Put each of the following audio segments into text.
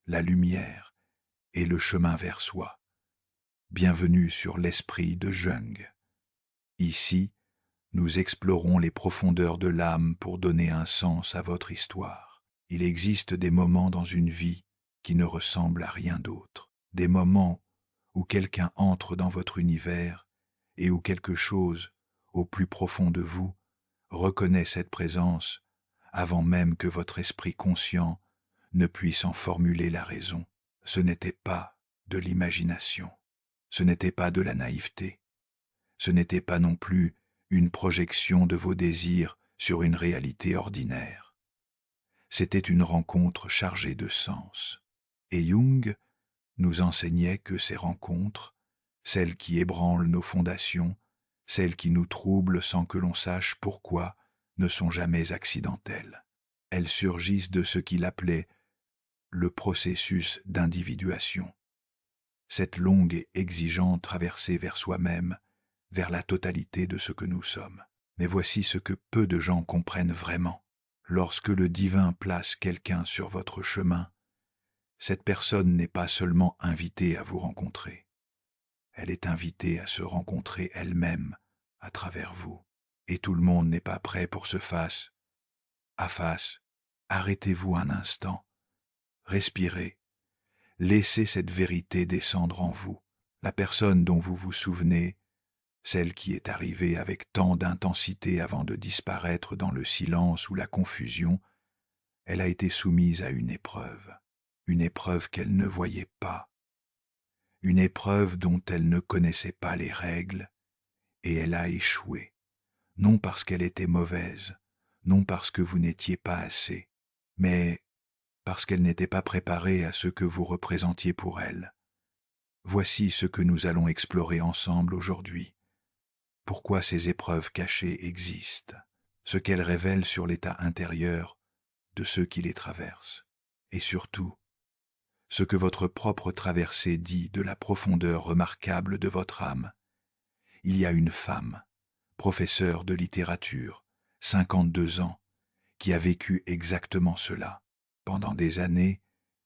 la lumière et le chemin vers soi. Bienvenue sur l'esprit de Jung. Ici, nous explorons les profondeurs de l'âme pour donner un sens à votre histoire. Il existe des moments dans une vie qui ne ressemblent à rien d'autre. Des moments où quelqu'un entre dans votre univers et où quelque chose, au plus profond de vous, reconnaît cette présence avant même que votre esprit conscient ne puisse en formuler la raison. Ce n'était pas de l'imagination, ce n'était pas de la naïveté, ce n'était pas non plus une projection de vos désirs sur une réalité ordinaire. C'était une rencontre chargée de sens. Et Jung nous enseignait que ces rencontres, celles qui ébranlent nos fondations, celles qui nous troublent sans que l'on sache pourquoi, ne sont jamais accidentelles. Elles surgissent de ce qu'il appelait le processus d'individuation. Cette longue et exigeante traversée vers soi-même, vers la totalité de ce que nous sommes. Mais voici ce que peu de gens comprennent vraiment. Lorsque le divin place quelqu'un sur votre chemin, cette personne n'est pas seulement invitée à vous rencontrer. Elle est invitée à se rencontrer elle-même à travers vous. Et tout le monde n'est pas prêt pour ce face à face. Arrêtez-vous un instant. Respirez. Laissez cette vérité descendre en vous. La personne dont vous vous souvenez, celle qui est arrivée avec tant d'intensité avant de disparaître dans le silence ou la confusion, elle a été soumise à une épreuve qu'elle ne voyait pas, une épreuve dont elle ne connaissait pas les règles, et elle a échoué, non parce qu'elle était mauvaise, non parce que vous n'étiez pas assez, mais parce qu'elle n'était pas préparée à ce que vous représentiez pour elle. Voici ce que nous allons explorer ensemble aujourd'hui. Pourquoi ces épreuves cachées existent, ce qu'elles révèlent sur l'état intérieur de ceux qui les traversent, et surtout, ce que votre propre traversée dit de la profondeur remarquable de votre âme. Il y a une femme, professeure de littérature, 52 ans, qui a vécu exactement cela. Pendant des années,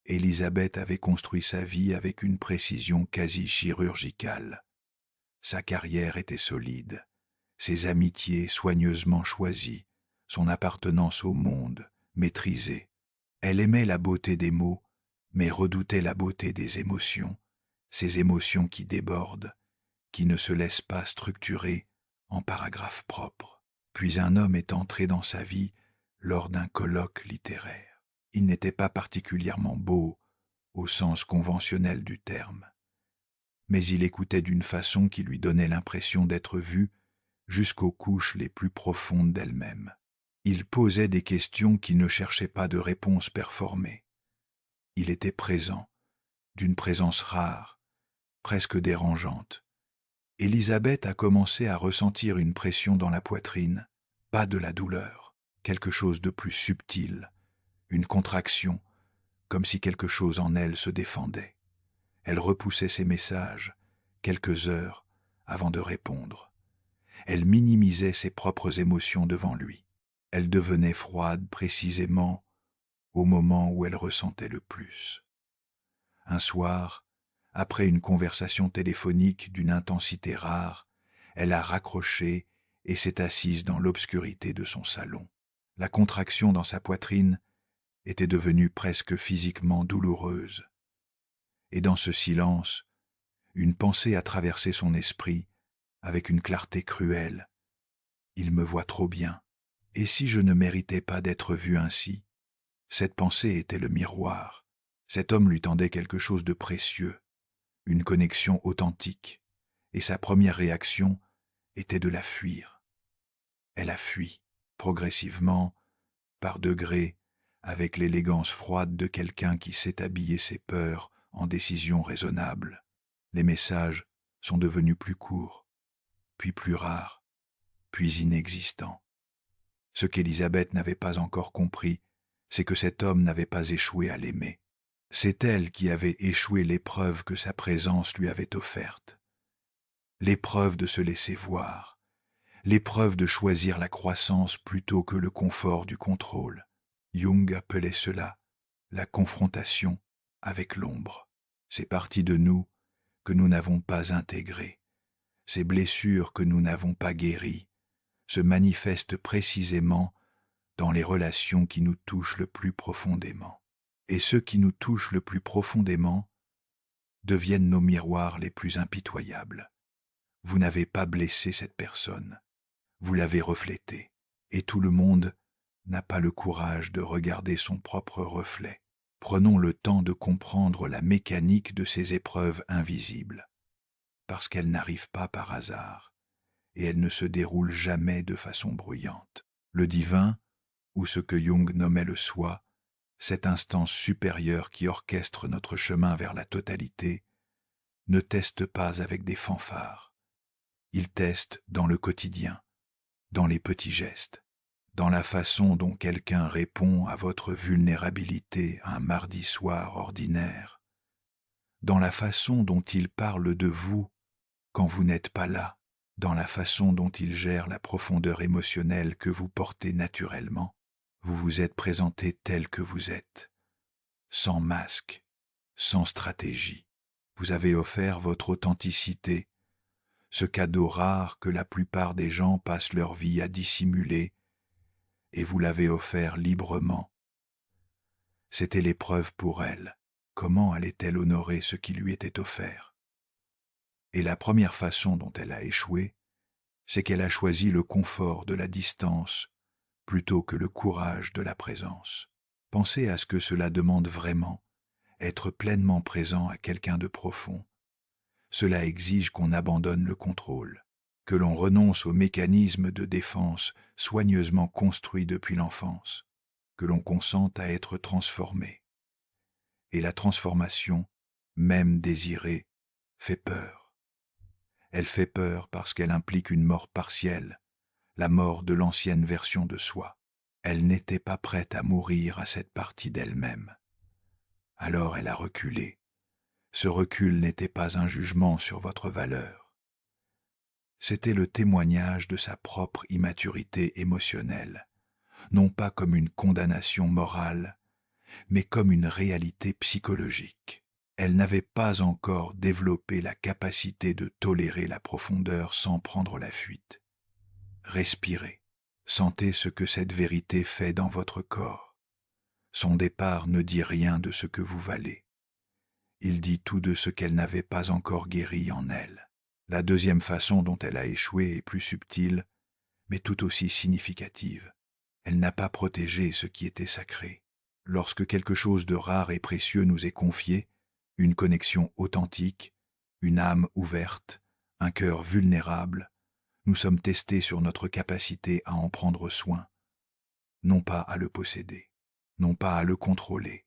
Élisabeth avait construit sa vie avec une précision quasi chirurgicale. Sa carrière était solide, ses amitiés soigneusement choisies, son appartenance au monde maîtrisée. Elle aimait la beauté des mots, mais redoutait la beauté des émotions, ces émotions qui débordent, qui ne se laissent pas structurer en paragraphes propres. Puis un homme est entré dans sa vie lors d'un colloque littéraire. Il n'était pas particulièrement beau au sens conventionnel du terme, mais il écoutait d'une façon qui lui donnait l'impression d'être vu jusqu'aux couches les plus profondes d'elle-même. Il posait des questions qui ne cherchaient pas de réponse performée. Il était présent, d'une présence rare, presque dérangeante. Élisabeth a commencé à ressentir une pression dans la poitrine, pas de la douleur, quelque chose de plus subtil, une contraction, comme si quelque chose en elle se défendait. Elle repoussait ses messages, quelques heures avant de répondre. Elle minimisait ses propres émotions devant lui. Elle devenait froide précisément au moment où elle ressentait le plus. Un soir, après une conversation téléphonique d'une intensité rare, elle a raccroché et s'est assise dans l'obscurité de son salon. La contraction dans sa poitrine était devenue presque physiquement douloureuse. Et dans ce silence, une pensée a traversé son esprit avec une clarté cruelle. Il me voit trop bien. Et si je ne méritais pas d'être vu ainsi? Cette pensée était le miroir. Cet homme lui tendait quelque chose de précieux, une connexion authentique, et sa première réaction était de la fuir. Elle a fui, progressivement, par degrés, avec l'élégance froide de quelqu'un qui sait habiller ses peurs en décisions raisonnables. Les messages sont devenus plus courts, puis plus rares, puis inexistants. Ce qu'Élisabeth n'avait pas encore compris, c'est que cet homme n'avait pas échoué à l'aimer. C'est elle qui avait échoué l'épreuve que sa présence lui avait offerte. L'épreuve de se laisser voir, l'épreuve de choisir la croissance plutôt que le confort du contrôle. Jung appelait cela la confrontation avec l'ombre, ces parties de nous que nous n'avons pas intégrées, ces blessures que nous n'avons pas guéries, se manifestent précisément dans les relations qui nous touchent le plus profondément. Et ceux qui nous touchent le plus profondément deviennent nos miroirs les plus impitoyables. Vous n'avez pas blessé cette personne, vous l'avez reflétée, et tout le monde n'a pas le courage de regarder son propre reflet. Prenons le temps de comprendre la mécanique de ces épreuves invisibles, parce qu'elles n'arrivent pas par hasard, et elles ne se déroulent jamais de façon bruyante. Le divin, ou ce que Jung nommait le soi, cette instance supérieure qui orchestre notre chemin vers la totalité, ne teste pas avec des fanfares. Il teste dans le quotidien, dans les petits gestes, dans la façon dont quelqu'un répond à votre vulnérabilité un mardi soir ordinaire, dans la façon dont il parle de vous quand vous n'êtes pas là, dans la façon dont il gère la profondeur émotionnelle que vous portez naturellement. Vous vous êtes présenté tel que vous êtes, sans masque, sans stratégie. Vous avez offert votre authenticité, ce cadeau rare que la plupart des gens passent leur vie à dissimuler, et vous l'avez offert librement. C'était l'épreuve pour elle. Comment allait-elle honorer ce qui lui était offert? Et la première façon dont elle a échoué, c'est qu'elle a choisi le confort de la distance plutôt que le courage de la présence. Pensez à ce que cela demande vraiment, être pleinement présent à quelqu'un de profond. Cela exige qu'on abandonne le contrôle, que l'on renonce aux mécanismes de défense soigneusement construits depuis l'enfance, que l'on consente à être transformé. Et la transformation, même désirée, fait peur. Elle fait peur parce qu'elle implique une mort partielle, la mort de l'ancienne version de soi. Elle n'était pas prête à mourir à cette partie d'elle-même. Alors elle a reculé. Ce recul n'était pas un jugement sur votre valeur. C'était le témoignage de sa propre immaturité émotionnelle, non pas comme une condamnation morale, mais comme une réalité psychologique. Elle n'avait pas encore développé la capacité de tolérer la profondeur sans prendre la fuite. Respirez. Sentez ce que cette vérité fait dans votre corps. Son départ ne dit rien de ce que vous valez. Il dit tout de ce qu'elle n'avait pas encore guéri en elle. La deuxième façon dont elle a échoué est plus subtile, mais tout aussi significative. Elle n'a pas protégé ce qui était sacré. Lorsque quelque chose de rare et précieux nous est confié, une connexion authentique, une âme ouverte, un cœur vulnérable, nous sommes testés sur notre capacité à en prendre soin, non pas à le posséder, non pas à le contrôler,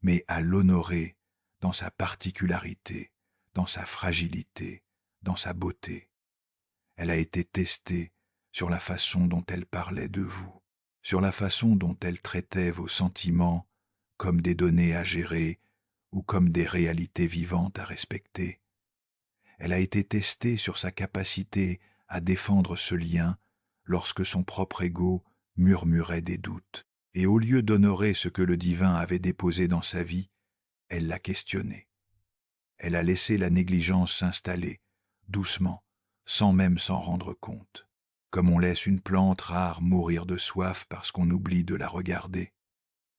mais à l'honorer dans sa particularité, dans sa fragilité, dans sa beauté. Elle a été testée sur la façon dont elle parlait de vous, sur la façon dont elle traitait vos sentiments comme des données à gérer ou comme des réalités vivantes à respecter. Elle a été testée sur sa capacité à défendre ce lien lorsque son propre ego murmurait des doutes. Et au lieu d'honorer ce que le divin avait déposé dans sa vie, elle l'a questionné. Elle a laissé la négligence s'installer, doucement, sans même s'en rendre compte, comme on laisse une plante rare mourir de soif parce qu'on oublie de la regarder.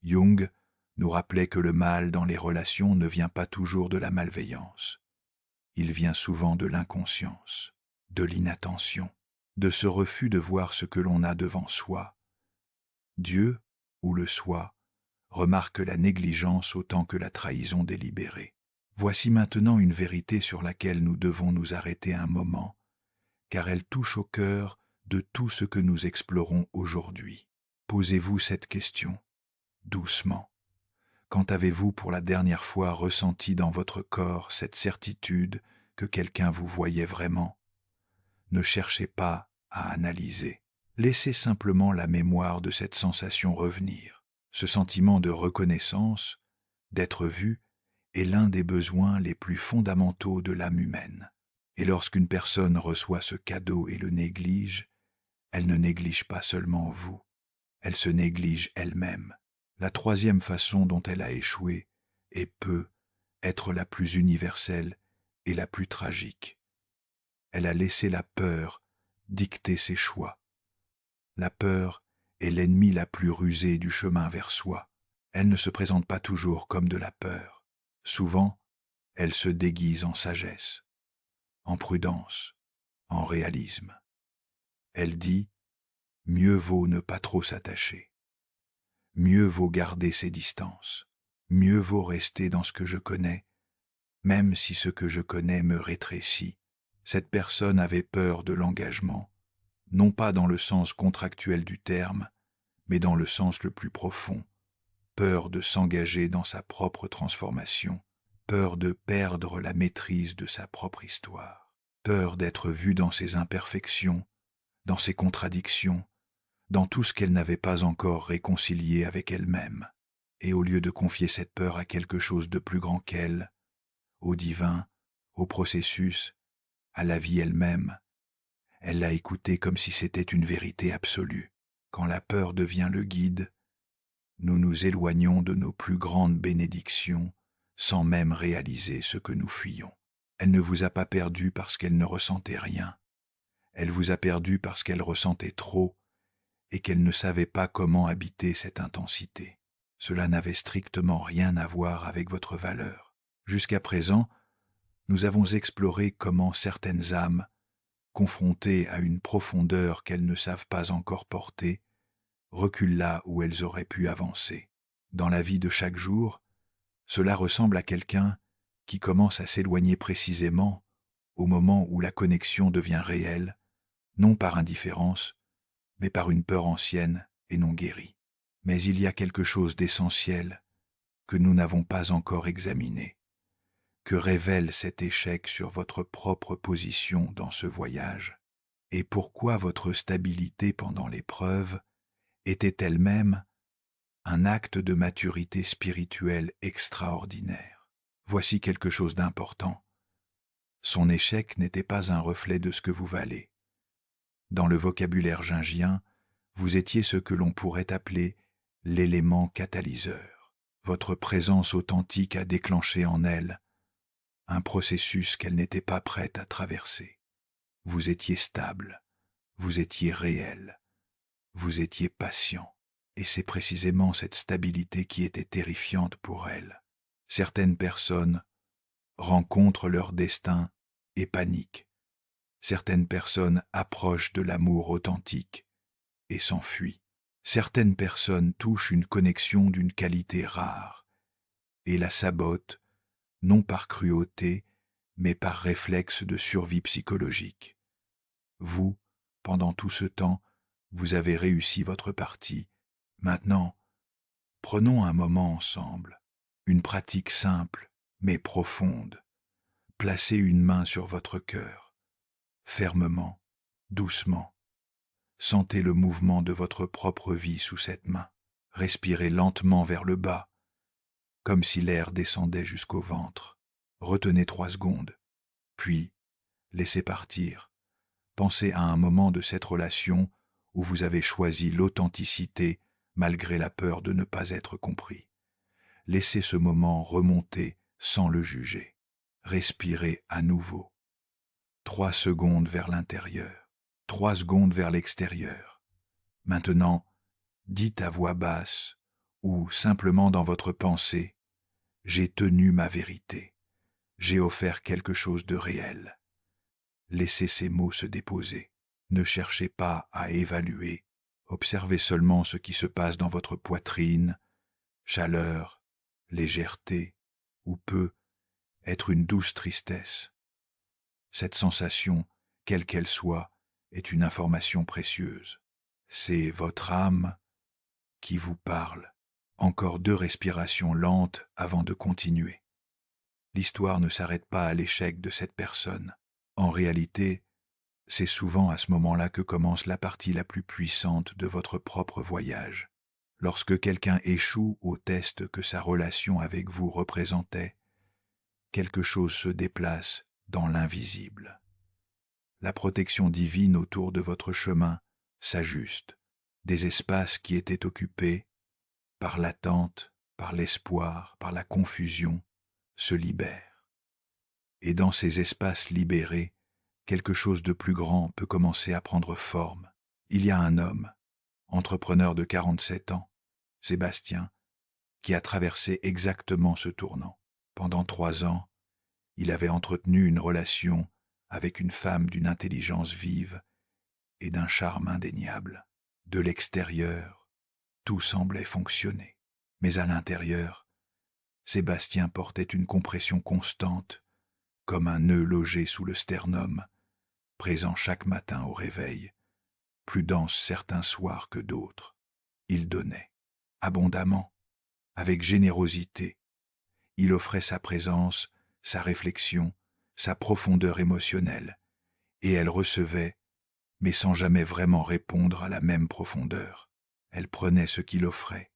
Jung nous rappelait que le mal dans les relations ne vient pas toujours de la malveillance. Il vient souvent de l'inconscience, de l'inattention, de ce refus de voir ce que l'on a devant soi. Dieu, ou le soi, remarque la négligence autant que la trahison délibérée. Voici maintenant une vérité sur laquelle nous devons nous arrêter un moment, car elle touche au cœur de tout ce que nous explorons aujourd'hui. Posez-vous cette question, doucement. Quand avez-vous pour la dernière fois ressenti dans votre corps cette certitude que quelqu'un vous voyait vraiment? Ne cherchez pas à analyser. Laissez simplement la mémoire de cette sensation revenir. Ce sentiment de reconnaissance, d'être vu, est l'un des besoins les plus fondamentaux de l'âme humaine. Et lorsqu'une personne reçoit ce cadeau et le néglige, elle ne néglige pas seulement vous, elle se néglige elle-même. La troisième façon dont elle a échoué et peut être la plus universelle et la plus tragique. Elle a laissé la peur dicter ses choix. La peur est l'ennemi la plus rusée du chemin vers soi. Elle ne se présente pas toujours comme de la peur. Souvent, elle se déguise en sagesse, en prudence, en réalisme. Elle dit « mieux vaut ne pas trop s'attacher. Mieux vaut garder ses distances. Mieux vaut rester dans ce que je connais, même si ce que je connais me rétrécit. » Cette personne avait peur de l'engagement, non pas dans le sens contractuel du terme, mais dans le sens le plus profond. Peur de s'engager dans sa propre transformation, peur de perdre la maîtrise de sa propre histoire, peur d'être vue dans ses imperfections, dans ses contradictions, dans tout ce qu'elle n'avait pas encore réconcilié avec elle-même. Et au lieu de confier cette peur à quelque chose de plus grand qu'elle, au divin, au processus, à la vie elle-même, elle l'a écoutée comme si c'était une vérité absolue. Quand la peur devient le guide, nous nous éloignons de nos plus grandes bénédictions sans même réaliser ce que nous fuyons. Elle ne vous a pas perdu parce qu'elle ne ressentait rien. Elle vous a perdu parce qu'elle ressentait trop et qu'elle ne savait pas comment habiter cette intensité. Cela n'avait strictement rien à voir avec votre valeur. Jusqu'à présent, nous avons exploré comment certaines âmes, confrontées à une profondeur qu'elles ne savent pas encore porter, reculent là où elles auraient pu avancer. Dans la vie de chaque jour, cela ressemble à quelqu'un qui commence à s'éloigner précisément au moment où la connexion devient réelle, non par indifférence, mais par une peur ancienne et non guérie. Mais il y a quelque chose d'essentiel que nous n'avons pas encore examiné. Que révèle cet échec sur votre propre position dans ce voyage? Et pourquoi votre stabilité pendant l'épreuve était elle-même un acte de maturité spirituelle extraordinaire? Voici quelque chose d'important. Son échec n'était pas un reflet de ce que vous valez. Dans le vocabulaire jungien, vous étiez ce que l'on pourrait appeler l'élément catalyseur. Votre présence authentique a déclenché en elle un processus qu'elle n'était pas prête à traverser. Vous étiez stable, vous étiez réel, vous étiez patient. Et c'est précisément cette stabilité qui était terrifiante pour elle. Certaines personnes rencontrent leur destin et paniquent. Certaines personnes approchent de l'amour authentique et s'enfuient. Certaines personnes touchent une connexion d'une qualité rare et la sabotent, non par cruauté, mais par réflexe de survie psychologique. Vous, pendant tout ce temps, vous avez réussi votre partie. Maintenant, prenons un moment ensemble, une pratique simple, mais profonde. Placez une main sur votre cœur, fermement, doucement. Sentez le mouvement de votre propre vie sous cette main. Respirez lentement vers le bas, comme si l'air descendait jusqu'au ventre. Retenez 3 secondes, puis laissez partir. Pensez à un moment de cette relation où vous avez choisi l'authenticité malgré la peur de ne pas être compris. Laissez ce moment remonter sans le juger. Respirez à nouveau. 3 secondes vers l'intérieur, 3 secondes vers l'extérieur. Maintenant, dites à voix basse ou simplement dans votre pensée, « J'ai tenu ma vérité, j'ai offert quelque chose de réel. » Laissez ces mots se déposer. Ne cherchez pas à évaluer. Observez seulement ce qui se passe dans votre poitrine, chaleur, légèreté, ou peut être une douce tristesse. Cette sensation, quelle qu'elle soit, est une information précieuse. C'est votre âme qui vous parle. Encore 2 respirations lentes avant de continuer. L'histoire ne s'arrête pas à l'échec de cette personne. En réalité, c'est souvent à ce moment-là que commence la partie la plus puissante de votre propre voyage. Lorsque quelqu'un échoue au test que sa relation avec vous représentait, quelque chose se déplace dans l'invisible. La protection divine autour de votre chemin s'ajuste. Des espaces qui étaient occupés par l'attente par l'espoir, par la confusion, se libère. Et dans ces espaces libérés, quelque chose de plus grand peut commencer à prendre forme. Il y a un homme, entrepreneur de 47 ans, Sébastien, qui a traversé exactement ce tournant. Pendant 3 ans, il avait entretenu une relation avec une femme d'une intelligence vive et d'un charme indéniable. De l'extérieur, tout semblait fonctionner. Mais à l'intérieur, Sébastien portait une compression constante, comme un nœud logé sous le sternum, présent chaque matin au réveil, plus dense certains soirs que d'autres. Il donnait, abondamment, avec générosité. Il offrait sa présence, sa réflexion, sa profondeur émotionnelle, et elle recevait, mais sans jamais vraiment répondre à la même profondeur. Elle prenait ce qu'il offrait,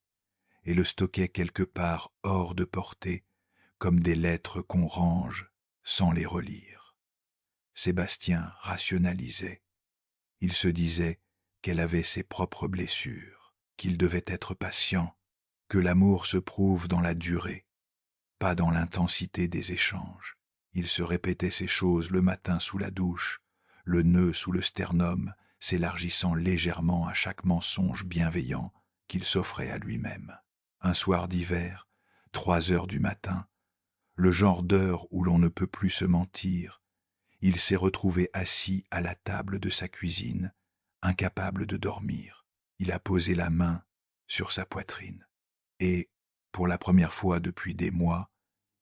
et le stockait quelque part hors de portée, comme des lettres qu'on range sans les relire. Sébastien rationalisait. Il se disait qu'elle avait ses propres blessures, qu'il devait être patient, que l'amour se prouve dans la durée, pas dans l'intensité des échanges. Il se répétait ces choses le matin sous la douche, le nœud sous le sternum s'élargissant légèrement à chaque mensonge bienveillant qu'il s'offrait à lui-même. Un soir d'hiver, 3 heures du matin, le genre d'heure où l'on ne peut plus se mentir, il s'est retrouvé assis à la table de sa cuisine, incapable de dormir. Il a posé la main sur sa poitrine. Et, pour la première fois depuis des mois,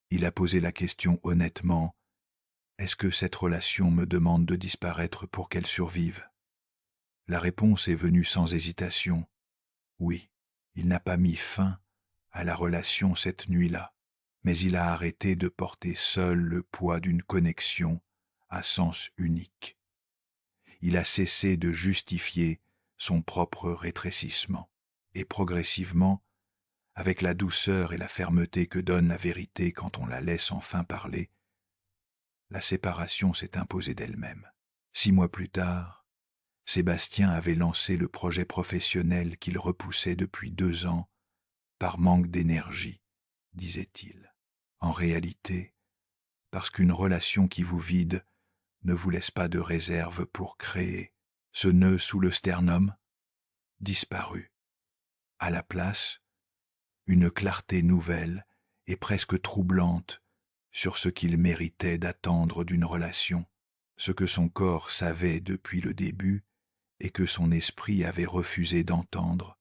il a posé la question honnêtement, « Est-ce que cette relation me demande de disparaître pour qu'elle survive ?» La réponse est venue sans hésitation. Oui, il n'a pas mis fin à la relation cette nuit-là, mais il a arrêté de porter seul le poids d'une connexion à sens unique. Il a cessé de justifier son propre rétrécissement, et progressivement, avec la douceur et la fermeté que donne la vérité quand on la laisse enfin parler, la séparation s'est imposée d'elle-même. 6 mois plus tard, Sébastien avait lancé le projet professionnel qu'il repoussait depuis 2 ans par manque d'énergie, disait-il. En réalité, parce qu'une relation qui vous vide ne vous laisse pas de réserve pour créer. Ce nœud sous le sternum disparut. À la place, une clarté nouvelle et presque troublante sur ce qu'il méritait d'attendre d'une relation, ce que son corps savait depuis le début et que son esprit avait refusé d'entendre.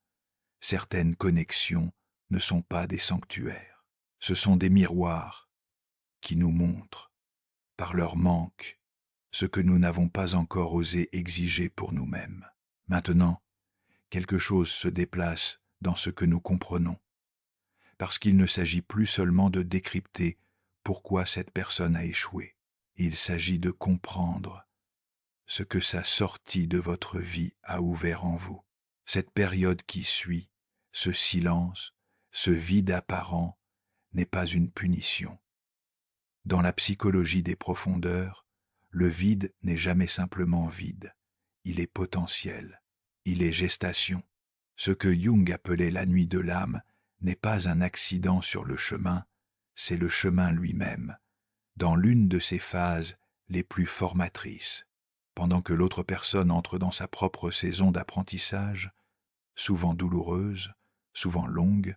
Certaines connexions ne sont pas des sanctuaires, ce sont des miroirs qui nous montrent, par leur manque, ce que nous n'avons pas encore osé exiger pour nous-mêmes. Maintenant, quelque chose se déplace dans ce que nous comprenons, parce qu'il ne s'agit plus seulement de décrypter pourquoi cette personne a échoué. Il s'agit de comprendre ce que sa sortie de votre vie a ouvert en vous. Cette période qui suit, ce silence, ce vide apparent, n'est pas une punition. Dans la psychologie des profondeurs, le vide n'est jamais simplement vide. Il est potentiel, il est gestation. Ce que Jung appelait la nuit de l'âme n'est pas un accident sur le chemin, c'est le chemin lui-même, dans l'une de ses phases les plus formatrices. Pendant que l'autre personne entre dans sa propre saison d'apprentissage, souvent douloureuse, souvent longue,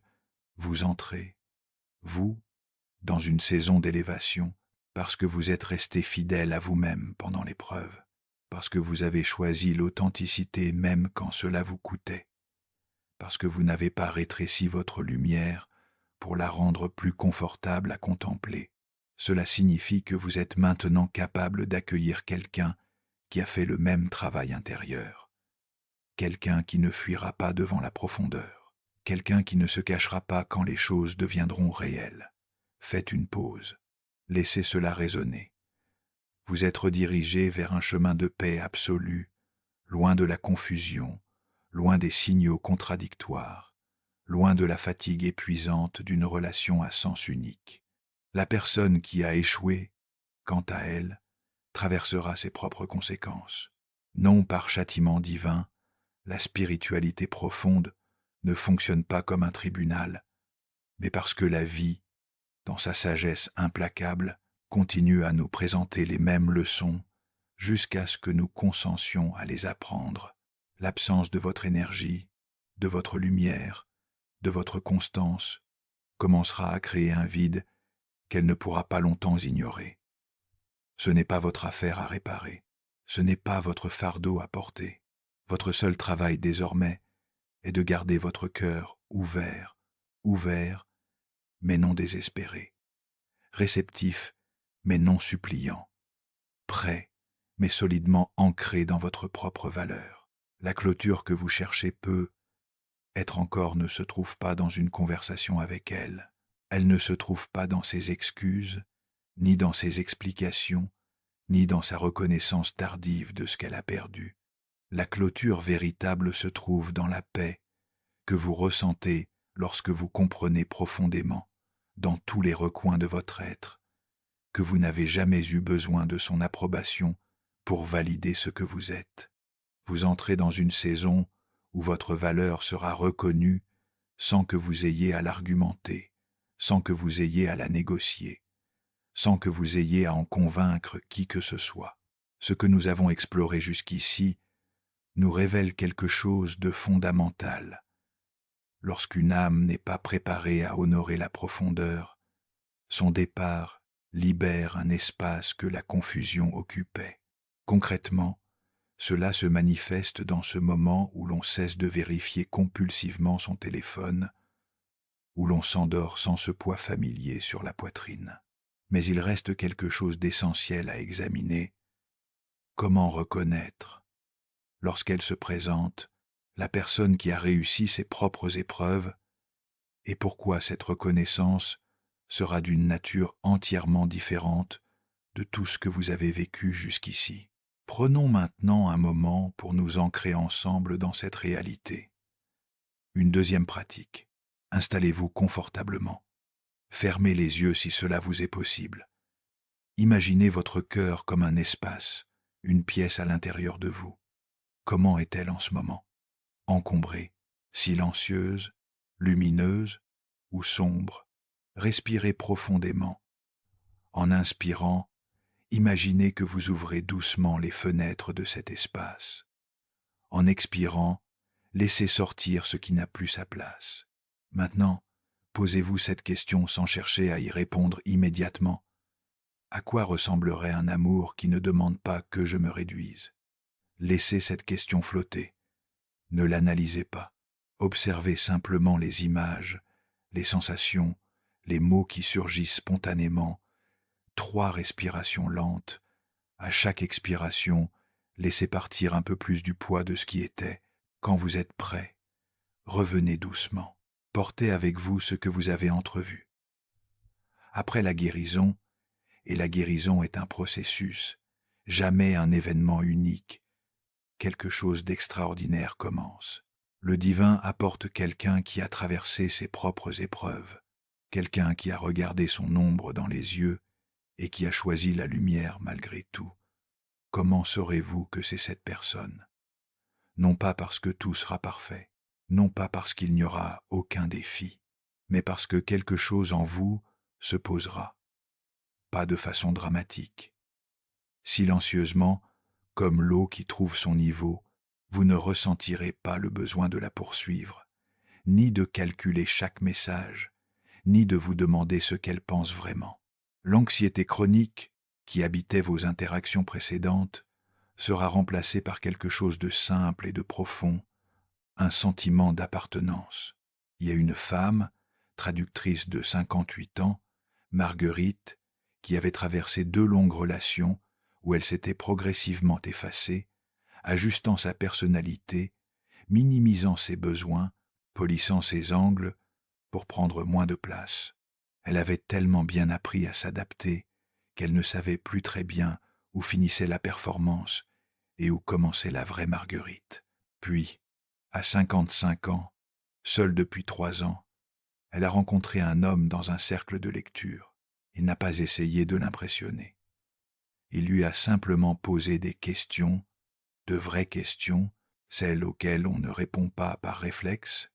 vous entrez, vous, dans une saison d'élévation, parce que vous êtes resté fidèle à vous-même pendant l'épreuve, parce que vous avez choisi l'authenticité même quand cela vous coûtait, parce que vous n'avez pas rétréci votre lumière pour la rendre plus confortable à contempler. Cela signifie que vous êtes maintenant capable d'accueillir quelqu'un qui a fait le même travail intérieur, quelqu'un qui ne fuira pas devant la profondeur, quelqu'un qui ne se cachera pas quand les choses deviendront réelles. Faites une pause, laissez cela résonner. Vous êtes redirigé vers un chemin de paix absolue, loin de la confusion, loin des signaux contradictoires, loin de la fatigue épuisante d'une relation à sens unique. La personne qui a échoué, quant à elle, traversera ses propres conséquences. Non par châtiment divin, la spiritualité profonde ne fonctionne pas comme un tribunal, mais parce que la vie, dans sa sagesse implacable, continue à nous présenter les mêmes leçons jusqu'à ce que nous consentions à les apprendre. L'absence de votre énergie, de votre lumière, de votre constance commencera à créer un vide qu'elle ne pourra pas longtemps ignorer. Ce n'est pas votre affaire à réparer, ce n'est pas votre fardeau à porter. Votre seul travail désormais est de garder votre cœur ouvert, mais non désespéré, réceptif, mais non suppliant, prêt, mais solidement ancré dans votre propre valeur. La clôture que vous cherchez peut, être encore ne se trouve pas dans une conversation avec elle. Elle ne se trouve pas dans ses excuses, ni dans ses explications, ni dans sa reconnaissance tardive de ce qu'elle a perdu. La clôture véritable se trouve dans la paix que vous ressentez lorsque vous comprenez profondément, dans tous les recoins de votre être, que vous n'avez jamais eu besoin de son approbation pour valider ce que vous êtes. Vous entrez dans une saison où votre valeur sera reconnue sans que vous ayez à l'argumenter, sans que vous ayez à la négocier, sans que vous ayez à en convaincre qui que ce soit. Ce que nous avons exploré jusqu'ici nous révèle quelque chose de fondamental. Lorsqu'une âme n'est pas préparée à honorer la profondeur, son départ libère un espace que la confusion occupait. Concrètement, cela se manifeste dans ce moment où l'on cesse de vérifier compulsivement son téléphone, où l'on s'endort sans ce poids familier sur la poitrine. Mais il reste quelque chose d'essentiel à examiner. Comment reconnaître, lorsqu'elle se présente, la personne qui a réussi ses propres épreuves, et pourquoi cette reconnaissance sera d'une nature entièrement différente de tout ce que vous avez vécu jusqu'ici. Prenons maintenant un moment pour nous ancrer ensemble dans cette réalité. Une deuxième pratique. Installez-vous confortablement. Fermez les yeux si cela vous est possible. Imaginez votre cœur comme un espace, une pièce à l'intérieur de vous. Comment est-elle en ce moment? Encombrée, silencieuse, lumineuse ou sombre? Respirez profondément. En inspirant, imaginez que vous ouvrez doucement les fenêtres de cet espace. En expirant, laissez sortir ce qui n'a plus sa place. Maintenant, posez-vous cette question sans chercher à y répondre immédiatement. À quoi ressemblerait un amour qui ne demande pas que je me réduise? Laissez cette question flotter. Ne l'analysez pas. Observez simplement les images, les sensations, les mots qui surgissent spontanément. 3 respirations lentes. À chaque expiration, laissez partir un peu plus du poids de ce qui était. Quand vous êtes prêt, revenez doucement. Portez avec vous ce que vous avez entrevu. Après la guérison, et la guérison est un processus, jamais un événement unique, quelque chose d'extraordinaire commence. Le divin apporte quelqu'un qui a traversé ses propres épreuves, quelqu'un qui a regardé son ombre dans les yeux et qui a choisi la lumière malgré tout. Comment saurez-vous que c'est cette personne? Non pas parce que tout sera parfait, non pas parce qu'il n'y aura aucun défi, mais parce que quelque chose en vous se posera. Pas de façon dramatique. Silencieusement, comme l'eau qui trouve son niveau, vous ne ressentirez pas le besoin de la poursuivre, ni de calculer chaque message, ni de vous demander ce qu'elle pense vraiment. L'anxiété chronique, qui habitait vos interactions précédentes, sera remplacée par quelque chose de simple et de profond, un sentiment d'appartenance. Il y a une femme, traductrice de 58 ans, Marguerite, qui avait traversé 2 longues relations où elle s'était progressivement effacée, ajustant sa personnalité, minimisant ses besoins, polissant ses angles pour prendre moins de place. Elle avait tellement bien appris à s'adapter qu'elle ne savait plus très bien où finissait la performance et où commençait la vraie Marguerite. Puis, à 55 ans, seule depuis 3 ans, elle a rencontré un homme dans un cercle de lecture. Il n'a pas essayé de l'impressionner. Il lui a simplement posé des questions, de vraies questions, celles auxquelles on ne répond pas par réflexe,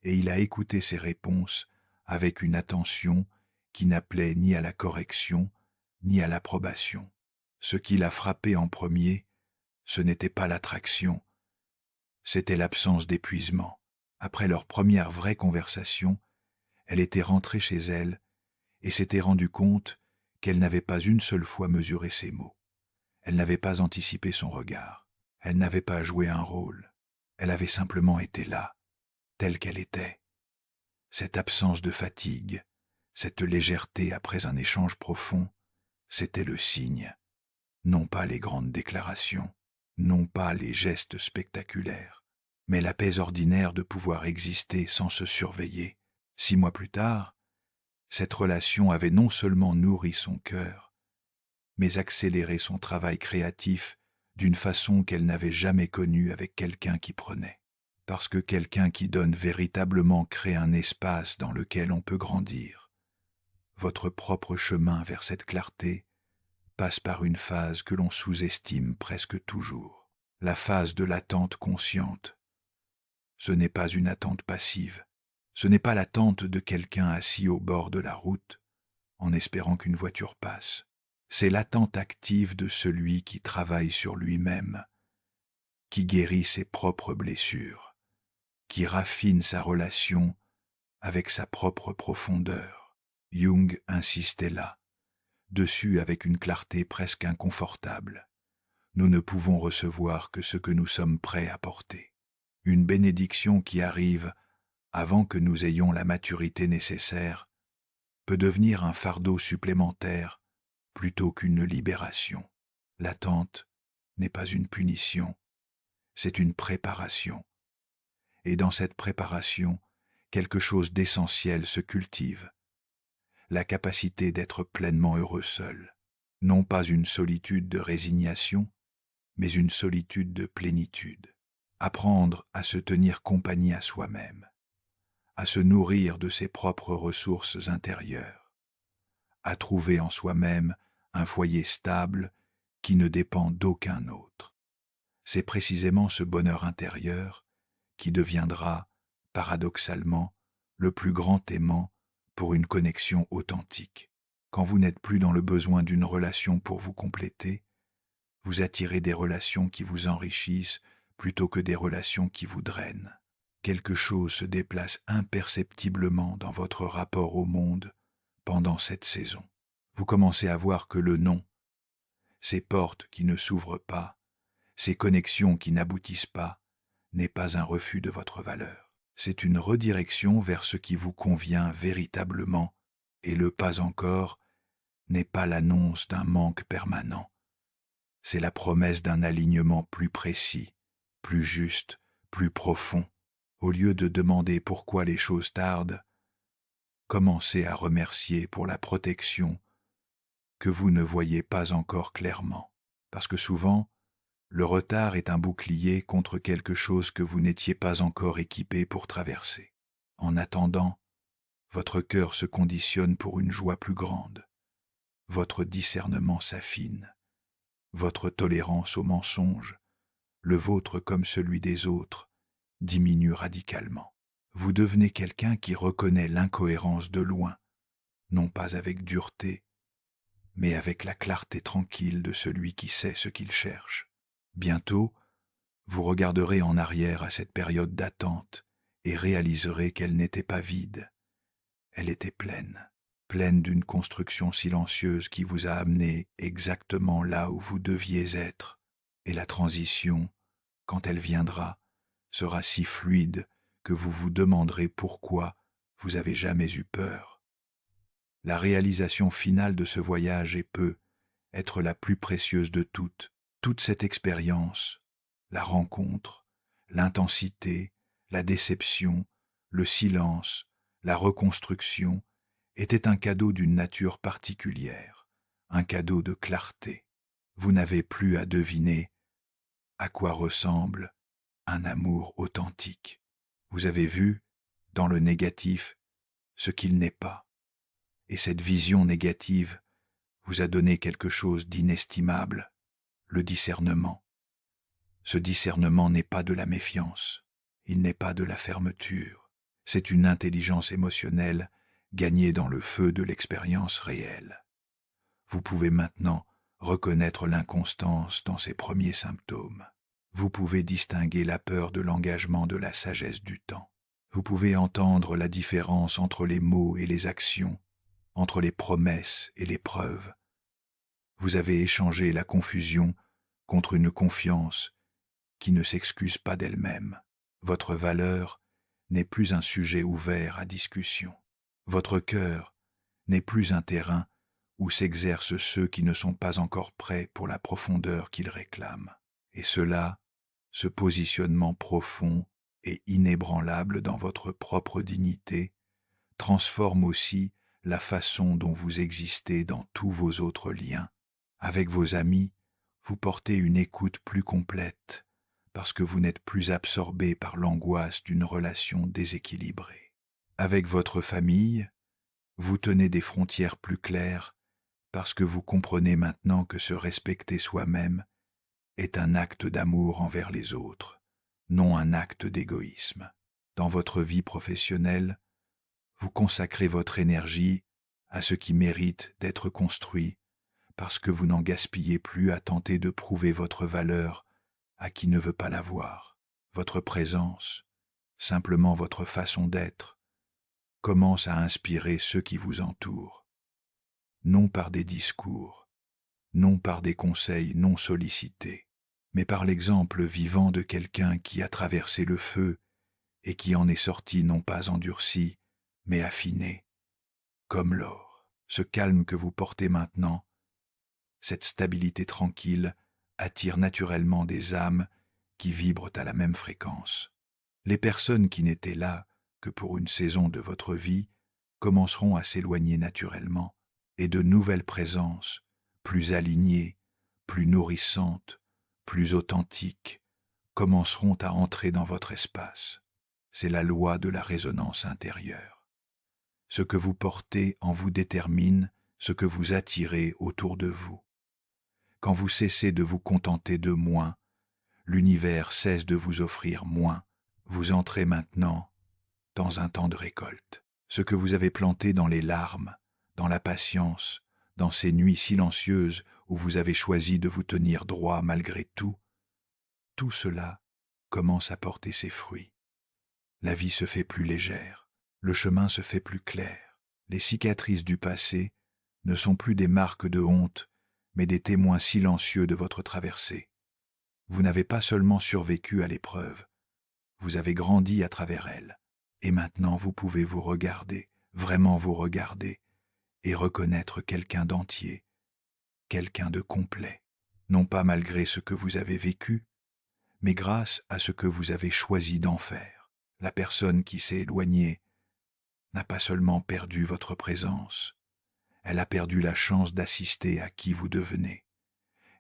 et il a écouté ses réponses avec une attention qui n'appelait ni à la correction, ni à l'approbation. Ce qui l'a frappé en premier, ce n'était pas l'attraction, c'était l'absence d'épuisement. Après leur première vraie conversation, elle était rentrée chez elle et s'était rendue compte qu'elle n'avait pas une seule fois mesuré ses mots. Elle n'avait pas anticipé son regard. Elle n'avait pas joué un rôle. Elle avait simplement été là, telle qu'elle était. Cette absence de fatigue, cette légèreté après un échange profond, c'était le signe. Non pas les grandes déclarations, non pas les gestes spectaculaires, mais la paix ordinaire de pouvoir exister sans se surveiller. 6 mois plus tard, cette relation avait non seulement nourri son cœur, mais accéléré son travail créatif d'une façon qu'elle n'avait jamais connue avec quelqu'un qui prenait. Parce que quelqu'un qui donne véritablement crée un espace dans lequel on peut grandir. Votre propre chemin vers cette clarté passe par une phase que l'on sous-estime presque toujours, la phase de l'attente consciente. Ce n'est pas une attente passive, ce n'est pas l'attente de quelqu'un assis au bord de la route en espérant qu'une voiture passe. C'est l'attente active de celui qui travaille sur lui-même, qui guérit ses propres blessures, qui raffine sa relation avec sa propre profondeur. Jung insistait là, dessus avec une clarté presque inconfortable. Nous ne pouvons recevoir que ce que nous sommes prêts à porter. Une bénédiction qui arrive avant que nous ayons la maturité nécessaire peut devenir un fardeau supplémentaire plutôt qu'une libération. L'attente n'est pas une punition, c'est une préparation. Et dans cette préparation, quelque chose d'essentiel se cultive. La capacité d'être pleinement heureux seul. Non pas une solitude de résignation, mais une solitude de plénitude. Apprendre à se tenir compagnie à soi-même, à se nourrir de ses propres ressources intérieures, à trouver en soi-même un foyer stable qui ne dépend d'aucun autre. C'est précisément ce bonheur intérieur qui deviendra, paradoxalement, le plus grand aimant pour une connexion authentique. Quand vous n'êtes plus dans le besoin d'une relation pour vous compléter, vous attirez des relations qui vous enrichissent plutôt que des relations qui vous drainent. Quelque chose se déplace imperceptiblement dans votre rapport au monde pendant cette saison. Vous commencez à voir que le non, ces portes qui ne s'ouvrent pas, ces connexions qui n'aboutissent pas, n'est pas un refus de votre valeur. C'est une redirection vers ce qui vous convient véritablement, et le pas encore n'est pas l'annonce d'un manque permanent. C'est la promesse d'un alignement plus précis, plus juste, plus profond. Au lieu de demander pourquoi les choses tardent, commencez à remercier pour la protection que vous ne voyez pas encore clairement. Parce que souvent, le retard est un bouclier contre quelque chose que vous n'étiez pas encore équipé pour traverser. En attendant, votre cœur se conditionne pour une joie plus grande. Votre discernement s'affine. Votre tolérance au mensonge, le vôtre comme celui des autres, diminue radicalement. Vous devenez quelqu'un qui reconnaît l'incohérence de loin, non pas avec dureté, mais avec la clarté tranquille de celui qui sait ce qu'il cherche. Bientôt, vous regarderez en arrière à cette période d'attente et réaliserez qu'elle n'était pas vide. Elle était pleine, pleine d'une construction silencieuse qui vous a amené exactement là où vous deviez être. Et la transition, quand elle viendra, sera si fluide que vous vous demanderez pourquoi vous avez jamais eu peur. La réalisation finale de ce voyage peut être la plus précieuse de toutes. Toute cette expérience, la rencontre, l'intensité, la déception, le silence, la reconstruction, était un cadeau d'une nature particulière, un cadeau de clarté. Vous n'avez plus à deviner à quoi ressemble un amour authentique. Vous avez vu, dans le négatif, ce qu'il n'est pas. Et cette vision négative vous a donné quelque chose d'inestimable, le discernement. Ce discernement n'est pas de la méfiance, il n'est pas de la fermeture, c'est une intelligence émotionnelle gagné dans le feu de l'expérience réelle. Vous pouvez maintenant reconnaître l'inconstance dans ses premiers symptômes. Vous pouvez distinguer la peur de l'engagement de la sagesse du temps. Vous pouvez entendre la différence entre les mots et les actions, entre les promesses et les preuves. Vous avez échangé la confusion contre une confiance qui ne s'excuse pas d'elle-même. Votre valeur n'est plus un sujet ouvert à discussion. Votre cœur n'est plus un terrain où s'exercent ceux qui ne sont pas encore prêts pour la profondeur qu'ils réclament. Et cela, ce positionnement profond et inébranlable dans votre propre dignité, transforme aussi la façon dont vous existez dans tous vos autres liens. Avec vos amis, vous portez une écoute plus complète, parce que vous n'êtes plus absorbé par l'angoisse d'une relation déséquilibrée. Avec votre famille, vous tenez des frontières plus claires, parce que vous comprenez maintenant que se respecter soi-même est un acte d'amour envers les autres, non un acte d'égoïsme. Dans votre vie professionnelle, vous consacrez votre énergie à ce qui mérite d'être construit, parce que vous n'en gaspillez plus à tenter de prouver votre valeur à qui ne veut pas la voir. Votre présence, simplement votre façon d'être, commence à inspirer ceux qui vous entourent, non par des discours, non par des conseils non sollicités, mais par l'exemple vivant de quelqu'un qui a traversé le feu et qui en est sorti non pas endurci, mais affiné, comme l'or. Ce calme que vous portez maintenant, cette stabilité tranquille, attire naturellement des âmes qui vibrent à la même fréquence. Les personnes qui n'étaient là que pour une saison de votre vie commenceront à s'éloigner naturellement, et de nouvelles présences, plus alignées, plus nourrissantes, plus authentiques, commenceront à entrer dans votre espace. C'est la loi de la résonance intérieure. Ce que vous portez en vous détermine ce que vous attirez autour de vous. Quand vous cessez de vous contenter de moins, l'univers cesse de vous offrir moins. Vous entrez maintenant dans un temps de récolte. Ce que vous avez planté dans les larmes, dans la patience, dans ces nuits silencieuses où vous avez choisi de vous tenir droit malgré tout, tout cela commence à porter ses fruits. La vie se fait plus légère, le chemin se fait plus clair. Les cicatrices du passé ne sont plus des marques de honte, mais des témoins silencieux de votre traversée. Vous n'avez pas seulement survécu à l'épreuve, vous avez grandi à travers elle. Et maintenant vous pouvez vous regarder, vraiment vous regarder, et reconnaître quelqu'un d'entier, quelqu'un de complet, non pas malgré ce que vous avez vécu, mais grâce à ce que vous avez choisi d'en faire. La personne qui s'est éloignée n'a pas seulement perdu votre présence, elle a perdu la chance d'assister à qui vous devenez.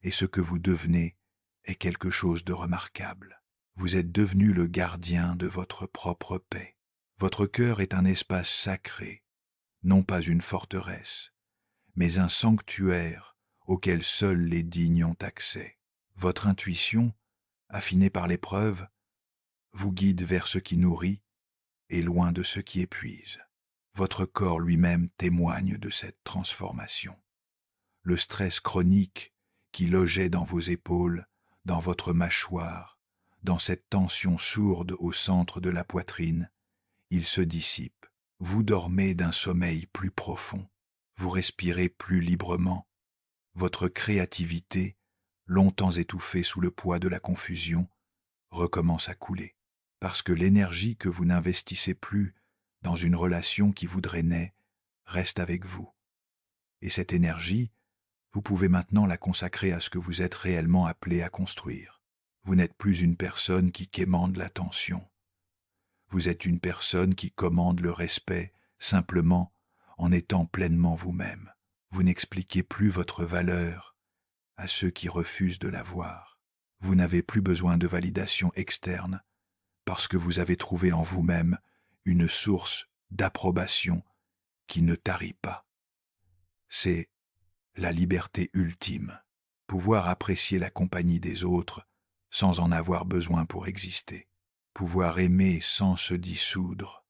Et ce que vous devenez est quelque chose de remarquable. Vous êtes devenu le gardien de votre propre paix. Votre cœur est un espace sacré, non pas une forteresse, mais un sanctuaire auquel seuls les dignes ont accès. Votre intuition, affinée par l'épreuve, vous guide vers ce qui nourrit et loin de ce qui épuise. Votre corps lui-même témoigne de cette transformation. Le stress chronique qui logeait dans vos épaules, dans votre mâchoire, dans cette tension sourde au centre de la poitrine, il se dissipe. Vous dormez d'un sommeil plus profond, vous respirez plus librement. Votre créativité, longtemps étouffée sous le poids de la confusion, recommence à couler, parce que l'énergie que vous n'investissez plus dans une relation qui vous drainait reste avec vous. Et cette énergie, vous pouvez maintenant la consacrer à ce que vous êtes réellement appelé à construire. Vous n'êtes plus une personne qui quémande l'attention. Vous êtes une personne qui commande le respect simplement en étant pleinement vous-même. Vous n'expliquez plus votre valeur à ceux qui refusent de la voir. Vous n'avez plus besoin de validation externe parce que vous avez trouvé en vous-même une source d'approbation qui ne tarit pas. C'est la liberté ultime, pouvoir apprécier la compagnie des autres sans en avoir besoin pour exister, pouvoir aimer sans se dissoudre,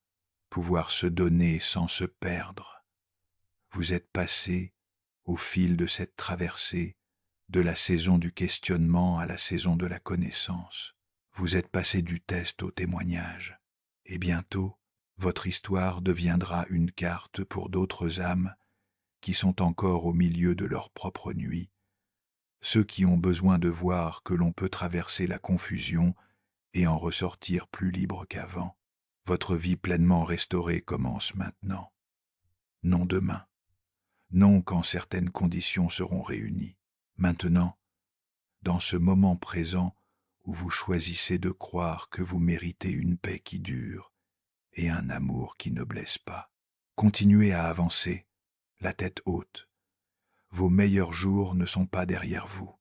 pouvoir se donner sans se perdre. Vous êtes passé, au fil de cette traversée, de la saison du questionnement à la saison de la connaissance. Vous êtes passé du test au témoignage. Et bientôt, votre histoire deviendra une carte pour d'autres âmes qui sont encore au milieu de leur propre nuit, ceux qui ont besoin de voir que l'on peut traverser la confusion et en ressortir plus libre qu'avant. Votre vie pleinement restaurée commence maintenant. Non demain. Non quand certaines conditions seront réunies. Maintenant, dans ce moment présent où vous choisissez de croire que vous méritez une paix qui dure et un amour qui ne blesse pas. Continuez à avancer, la tête haute. Vos meilleurs jours ne sont pas derrière vous.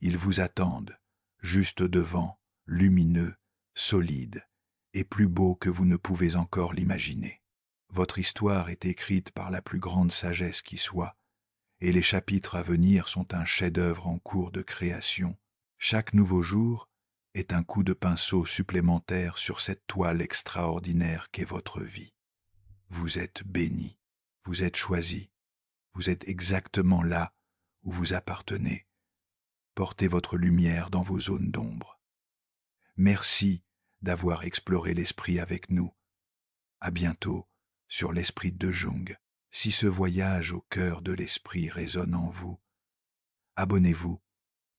Ils vous attendent, juste devant, lumineux, solides, et plus beaux que vous ne pouvez encore l'imaginer. Votre histoire est écrite par la plus grande sagesse qui soit, et les chapitres à venir sont un chef-d'œuvre en cours de création. Chaque nouveau jour est un coup de pinceau supplémentaire sur cette toile extraordinaire qu'est votre vie. Vous êtes béni, vous êtes choisi, vous êtes exactement là où vous appartenez. Portez votre lumière dans vos zones d'ombre. Merci d'avoir exploré l'esprit avec nous. À bientôt sur l'esprit de Jung. Si ce voyage au cœur de l'esprit résonne en vous, abonnez-vous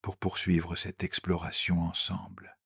pour poursuivre cette exploration ensemble.